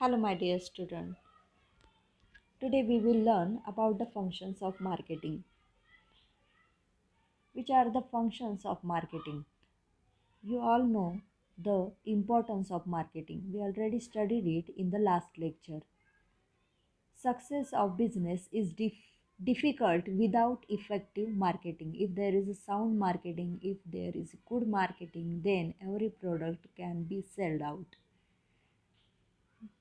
Hello, my dear student. Today we will learn about the functions of marketing. Which are the functions of marketing? You all know the importance of marketing. We already studied it in the last lecture. Success of business is difficult without effective marketing. If there is a sound marketing, if there is good marketing, then every product can be sold out.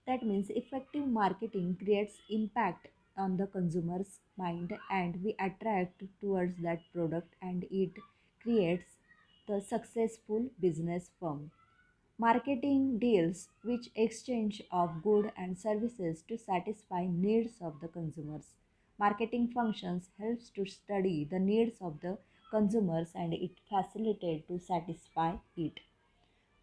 That means effective marketing creates impact on the consumer's mind and we attract towards that product and it creates the successful business firm. Marketing deals with exchange of goods and services to satisfy needs of the consumers. Marketing functions helps to study the needs of the consumers and it facilitates to satisfy it.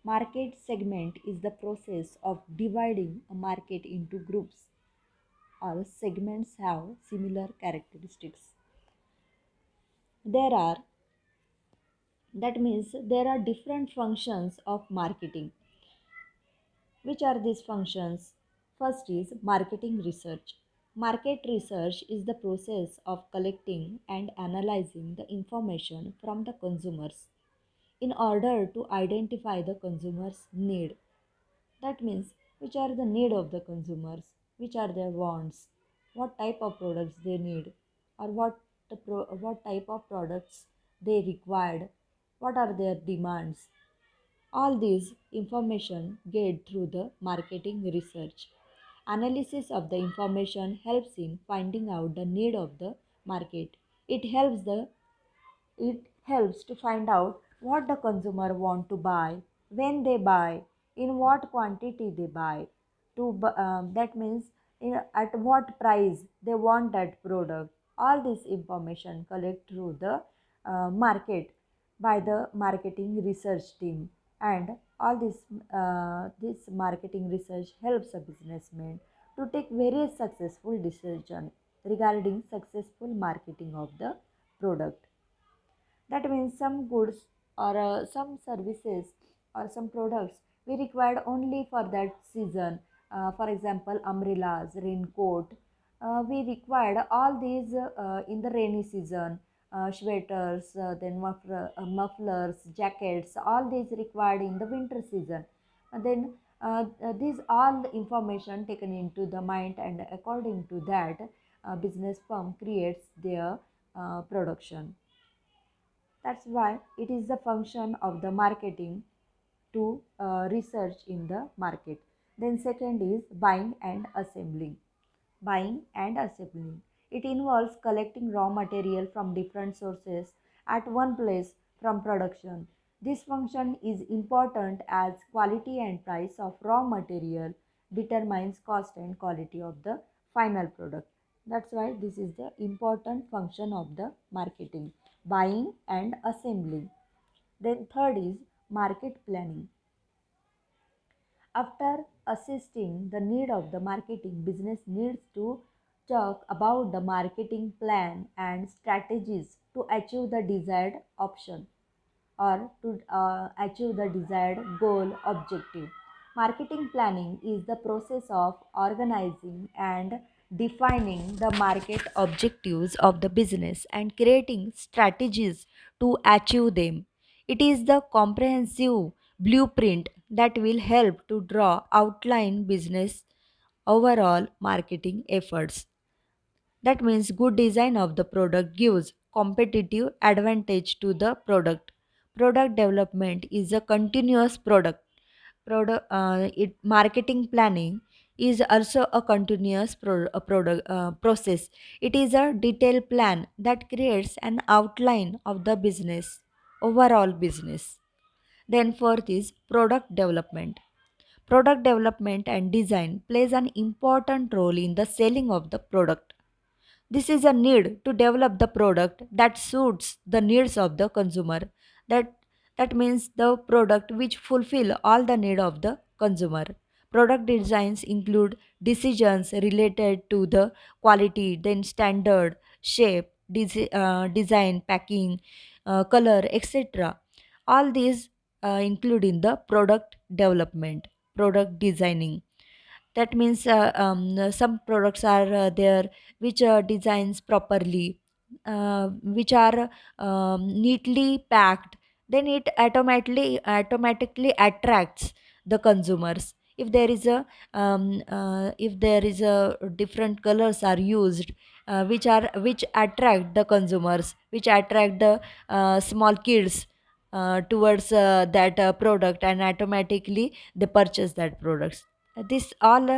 Market segment is the process of dividing a market into groups or segments have similar characteristics. There are that means there are different functions of marketing. Which are these functions? First is marketing research. Market research is the process of collecting and analyzing the information from the consumers in order to identify the consumer's need. That means which are the need of the consumers, which are their wants, what type of products they need, or what type of products they required, what are their demands. All these information get through the marketing research. Analysis of the information helps in finding out the need of the market. It helps to find out what the consumer want to buy, when they buy, in what quantity they buy. That means at what price they want that product. All this information collect through the market by the marketing research team, and all this marketing research helps a businessman to take various successful decisions regarding successful marketing of the product. That means some goods or some services or some products we required only for that season. For example, umbrellas, raincoat. We required all these in the rainy season. Sweaters, then mufflers, jackets, all these required in the winter season. And then these all the information taken into the mind, and according to that, business firm creates their production. That's why it is the function of the marketing to research in the market. Then second is buying and assembling. Buying and assembling. It involves collecting raw material from different sources at one place from production. This function is important as quality and price of raw material determines cost and quality of the final product. That's why this is the important function of the marketing, buying and assembling. Then third is market planning. After assessing the need of the marketing, business needs to talk about the marketing plan and strategies to achieve the desired option or to achieve the desired goal objective. Marketing planning is the process of organizing and defining the market objectives of the business and creating strategies to achieve them. It is the comprehensive blueprint that will help to draw outline business overall marketing efforts. That means good design of the product gives competitive advantage to the product. Product development is a continuous marketing planning is also a continuous product process. It is a detailed plan that creates an outline of the business, overall business. Then fourth is product development. Product development and design plays an important role in the selling of the product. This is a need to develop the product that suits the needs of the consumer. That that means the product which fulfill all the need of the consumer. Product designs include decisions related to the quality, then standard, shape, design, packing, color, etc. All these include in the product development, product designing. That means some products are there which designs properly, which are neatly packed, then it automatically attracts the consumers. If there is a different colors are used, which attract the consumers, which attract the small kids towards that product, and automatically they purchase that products. This all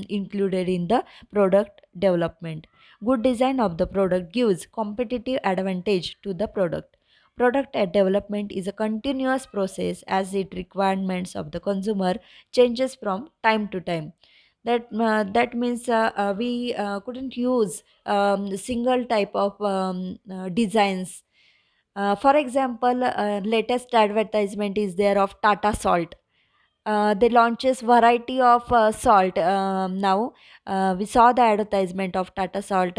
included in the product development. Good design of the product gives competitive advantage to the product. Product development is a continuous process as it requirements of the consumer changes from time to time. That means we couldn't use single type of designs. For example, latest advertisement is there of Tata Salt. They launches variety of salt. Now we saw the advertisement of Tata Salt.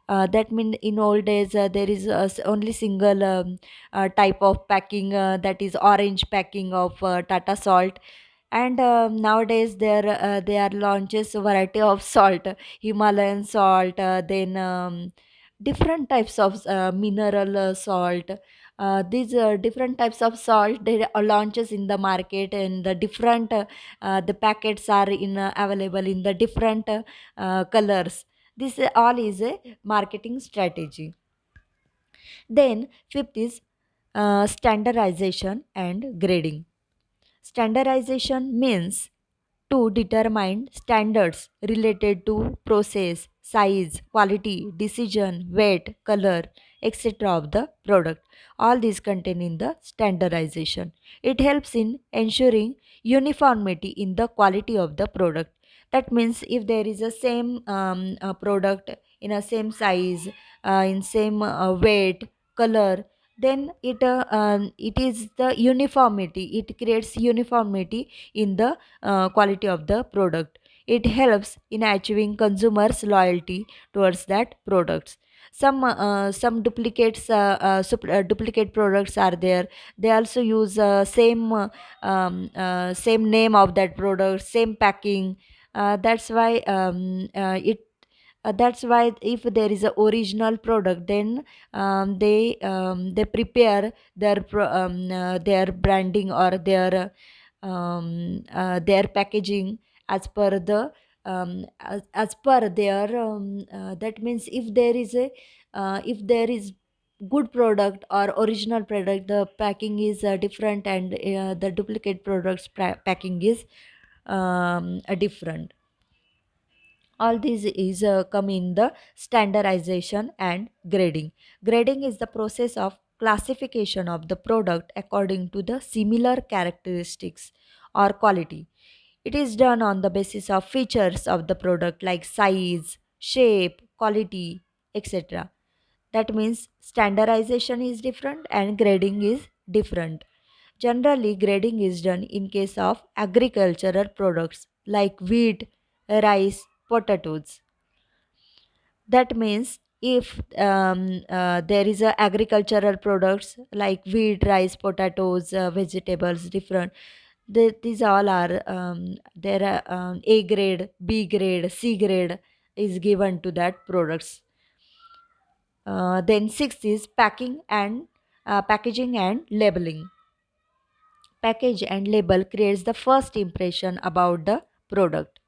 That mean in old days there is only single type of packing, that is orange packing of Tata Salt. And nowadays they are launches a variety of salt, Himalayan salt, then different types of mineral salt. These different types of salt they are launches in the market, and the different the packets are in available in the different colors. This all is a marketing strategy. Then fifth is standardization and grading. Standardization means to determine standards related to process, size, quality, decision, weight, color, etc. of the product. All these contain in the standardization. It helps in ensuring uniformity in the quality of the product. That means if there is a same product in a same size, in same weight, color, then it is the uniformity. It creates uniformity in the quality of the product. It helps in achieving consumers loyalty towards that products. Some duplicate products are there. They also use same name of that product, same packing. That's why if there is a original product, then they prepare their branding or their packaging as per as per their that means if there is good product or original product, the packing is different, and the duplicate products packing is different. All these is come in the standardization and grading. Grading is the process of classification of the product according to the similar characteristics or quality. It is done on the basis of features of the product like size, shape, quality, etc. That means standardization is different and grading is different. Generally, grading is done in case of agricultural products like wheat, rice, potatoes. That means if there is a agricultural products like wheat, rice, potatoes, vegetables, different. These all are there are A grade, B grade, C grade is given to that products. Then sixth is packaging and labeling. Package and label creates the first impression about the product.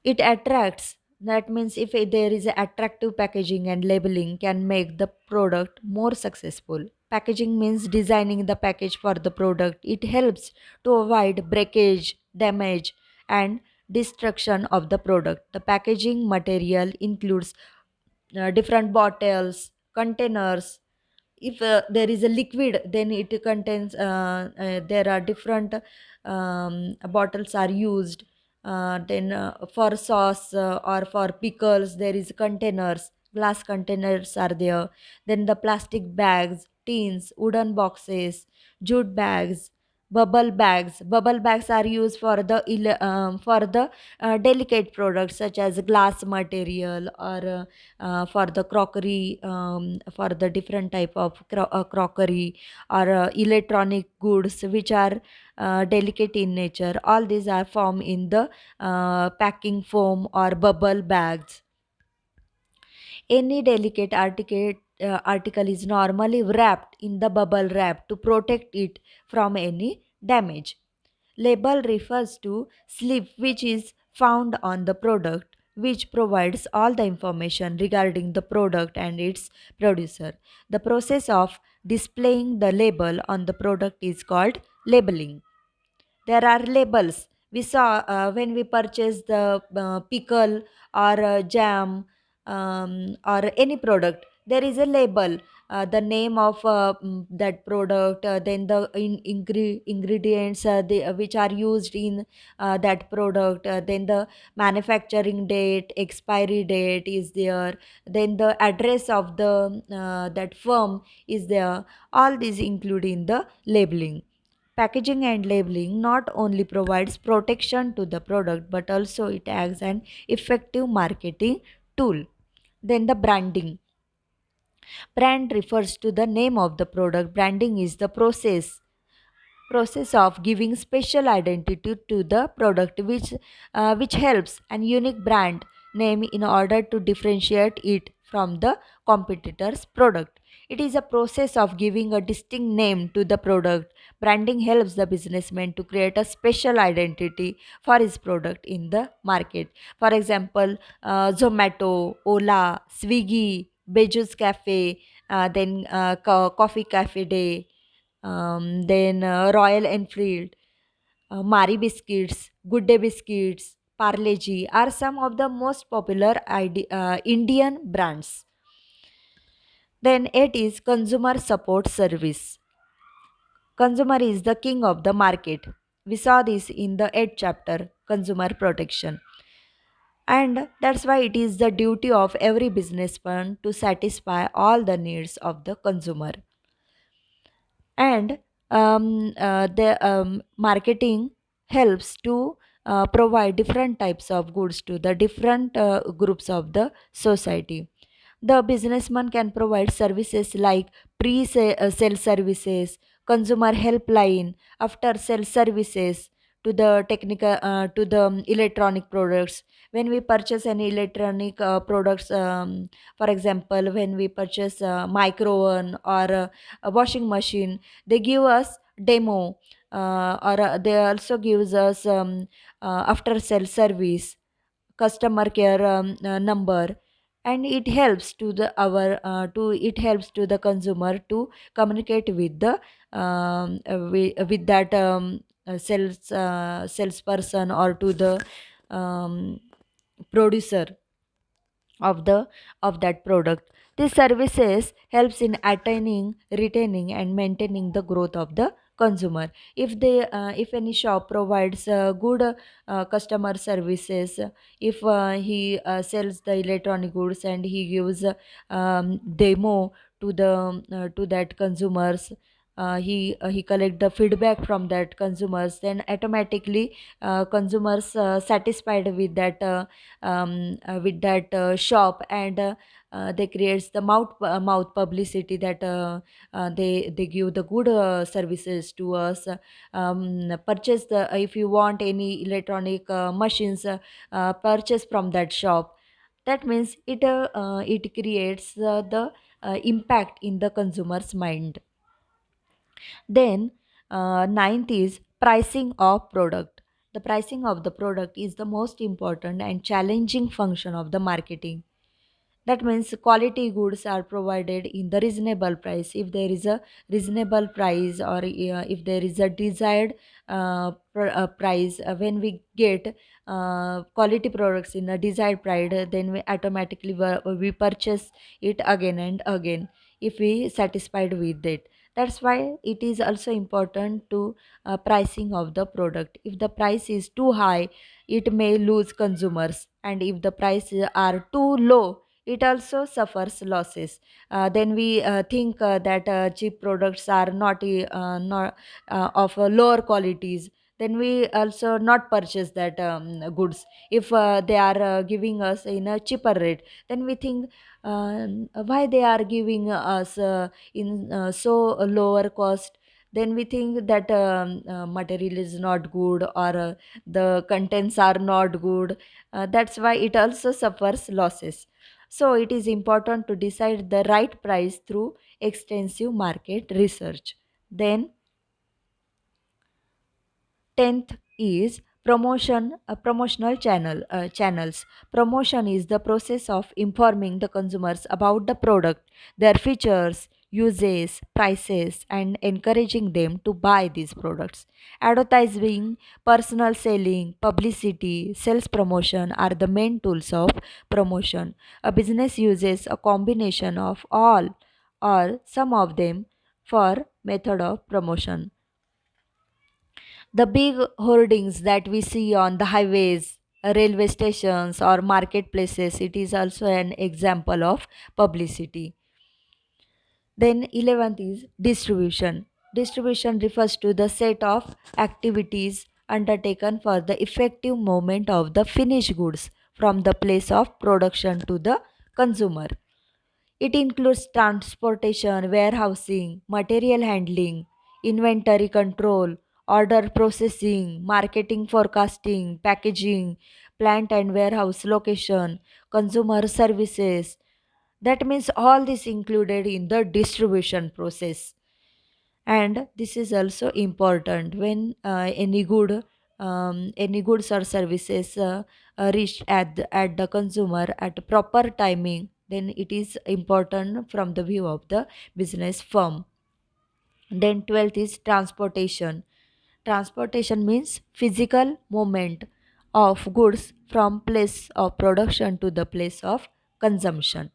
It attracts. That means if there is a attractive packaging and labeling can make the product more successful. Packaging means designing the package for the product. It helps to avoid breakage, damage, and destruction of the product. The packaging material includes different bottles, containers. If there is a liquid, then it contains there are different bottles are used. Then for sauce or for pickles there is containers, glass containers are there. Then the plastic bags, tins, wooden boxes, jute bags, Bubble bags are used for the delicate products such as glass material, or for the crockery, for the different type of crockery, or electronic goods which are delicate in nature. All these are formed in the packing foam or bubble bags. Any delicate article is normally wrapped in the bubble wrap to protect it from any damage. Label refers to slip which is found on the product, which provides all the information regarding the product and its producer. The process of displaying the label on the product is called labeling. There are labels we saw when we purchase the pickle or jam, or any product. There is a label, the name of that product, then the ingredients which are used in that product, then the manufacturing date, expiry date is there, then the address of the that firm is there. All these include in the labeling. Packaging and labeling not only provides protection to the product but also it acts an effective marketing tool. Then the branding. Brand refers to the name of the product. Branding is the process of giving special identity to the product, which helps an unique brand name in order to differentiate it from the competitor's product. It is a process of giving a distinct name to the product. Branding helps the businessman to create a special identity for his product in the market. For example, Zomato, Ola, Swiggy, Beju's Cafe, then Coffee Cafe Day, then Royal Enfield, Marie Biscuits, Good Day Biscuits, Parle-G are some of the most popular Indian brands. Then it is consumer support service. Consumer is the king of the market. We saw this in the 8th chapter, consumer protection. And that's why it is the duty of every businessman to satisfy all the needs of the consumer. And the marketing helps to provide different types of goods to the different groups of the society. The businessman can provide services like pre-sale services, consumer helpline, after sale services, to the technical to the electronic products. When we purchase any electronic products, for example, when we purchase a micro oven or a washing machine, they give us demo, or they also gives us after sale service, customer care number, and it helps to the our to it helps to the consumer to communicate with the with that salesperson, or to the um, producer of the of that product. These services helps in attaining, retaining, and maintaining the growth of the consumer. If any shop provides good customer services, if he sells the electronic goods and he gives demo to the to that consumers, he collect the feedback from that consumers, then automatically consumers satisfied with that shop, and they creates the mouth publicity that they give the good services to us. Purchase the If you want any electronic machines, purchase from that shop. That means it creates the impact in the consumer's mind. Then, ninth is pricing of product. The pricing of the product is the most important and challenging function of the marketing. That means quality goods are provided in the reasonable price. If there is a reasonable price, or if there is a desired price, when we get quality products in a desired price, then we automatically we purchase it again and again if we satisfied with it. That's why it is also important to pricing of the product. If the price is too high, it may lose consumers, and if the prices are too low, it also suffers losses. Then we think that cheap products are not of lower qualities. Then we also not purchase that goods if they are giving us in a cheaper rate. Then we think uh, why they are giving us in so lower cost. Then we think that material is not good, or the contents are not good. That's why it also suffers losses. So it is important to decide the right price through extensive market research. Then 10th is promotional channels. Promotion is the process of informing the consumers about the product, their features, uses, prices, and encouraging them to buy these products. Advertising, personal selling, publicity, sales promotion are the main tools of promotion. A business uses a combination of all or some of them for method of promotion. The big hoardings that we see on the highways, railway stations, or marketplaces, it is also an example of publicity. Then 11th is distribution. Distribution refers to the set of activities undertaken for the effective movement of the finished goods from the place of production to the consumer. It includes transportation, warehousing, material handling, inventory control, order processing, marketing forecasting, packaging, plant and warehouse location, consumer services. That means all this included in the distribution process. And this is also important when any goods or services reach at the consumer at proper timing, then it is important from the view of the business firm. Then 12th is transportation. Transportation means physical movement of goods from place of production to the place of consumption.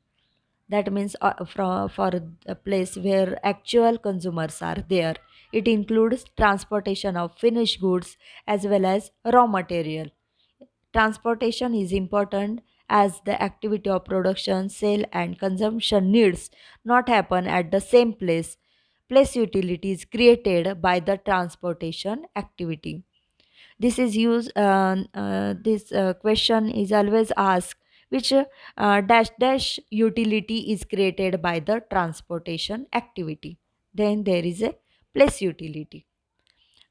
That means for a place where actual consumers are there. It includes transportation of finished goods as well as raw material. Transportation is important as the activity of production, sale, and consumption needs not happen at the same place. Place utility is created by the transportation activity. This question is always asked, which dash dash utility is created by the transportation activity. Then there is a place utility.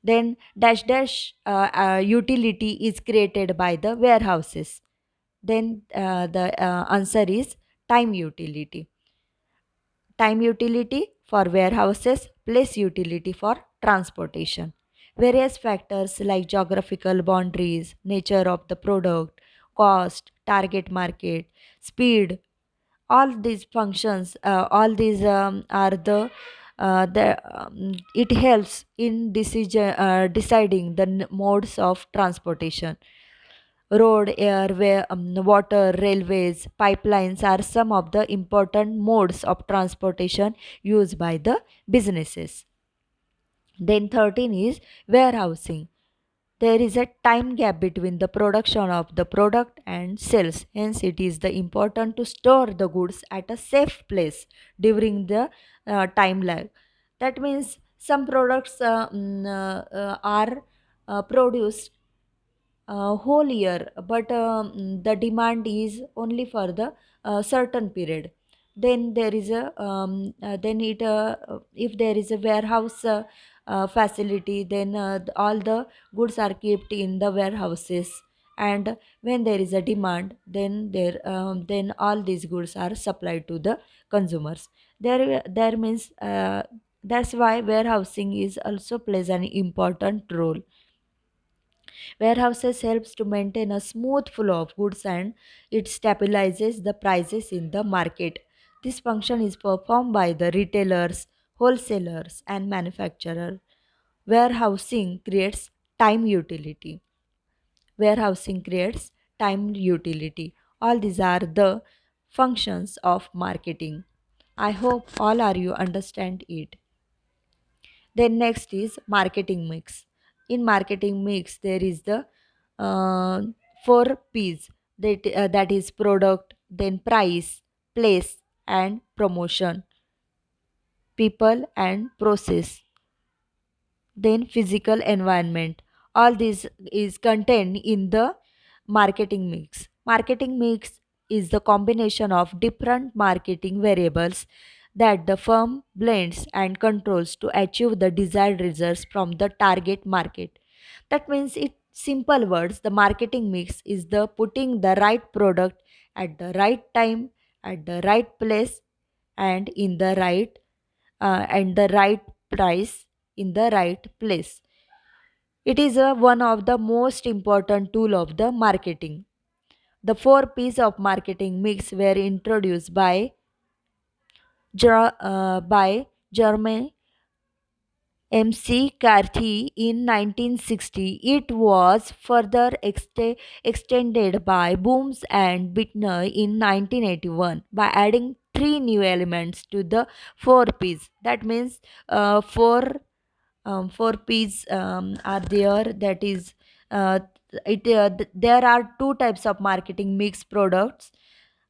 Then dash dash utility is created by the warehouses. Then the answer is time utility. Time utility for warehouses, place utility for transportation. Various factors like geographical boundaries, nature of the product, cost, target market, speed, all these functions, all these are it helps in deciding the modes of transportation. Road, air, water, railways, pipelines are some of the important modes of transportation used by the businesses. Then 13 is warehousing. There is a time gap between the production of the product and sales. Hence, it is the important to store the goods at a safe place during the time lag. That means some products are produced whole year, but the demand is only for the certain period. Then there is a then it if there is a warehouse facility, then all the goods are kept in the warehouses, and when there is a demand, then all these goods are supplied to the consumers. There means that's why warehousing is also plays an important role. Warehouses helps to maintain a smooth flow of goods, and it stabilizes the prices in the market. This function is performed by the retailers, wholesalers, and manufacturer. Warehousing creates time utility. Warehousing creates time utility. All these are the functions of marketing. I hope all are you understand it. Then next is marketing mix. In marketing mix, there is the uh, four P's, that is product, then price, place and promotion, people and process, then physical environment. All this is contained in the marketing mix. Marketing mix is the combination of different marketing variables that the firm blends and controls to achieve the desired results from the target market. That means, in simple words, the marketing mix is the putting the right product at the right time, at the right place, and in the right and the right price in the right place. It is one of the most important tool of the marketing. The four P's of marketing mix were introduced by Jerome MC Carthy in 1960. It was further extended by Booms and Bittner in 1981 by adding three new elements to the four P's. That means four P's are there. That is, uh, there are two types of marketing mix products.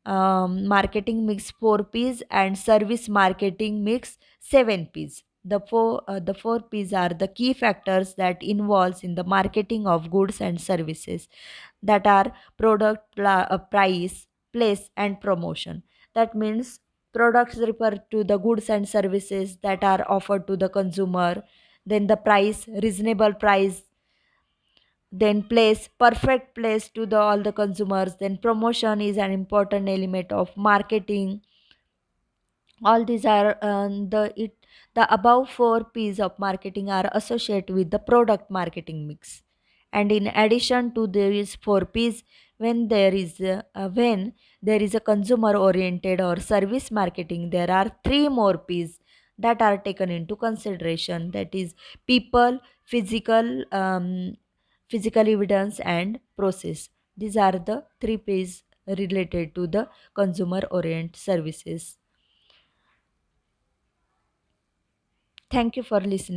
Marketing mix 4 P's and service marketing mix 7 P's. The four P's are the key factors that involves in the marketing of goods and services, that are price, place, and promotion. That means products refer to the goods and services that are offered to the consumer, then the price, reasonable price, then place, perfect place to the all the consumers, then promotion is an important element of marketing. All these are the above four P's of marketing are associated with the product marketing mix. And in addition to these four P's, when there is a consumer oriented or service marketing, there are three more P's that are taken into consideration. That is people, physical evidence, and process. These are the three P's related to the consumer oriented services. Thank you for listening.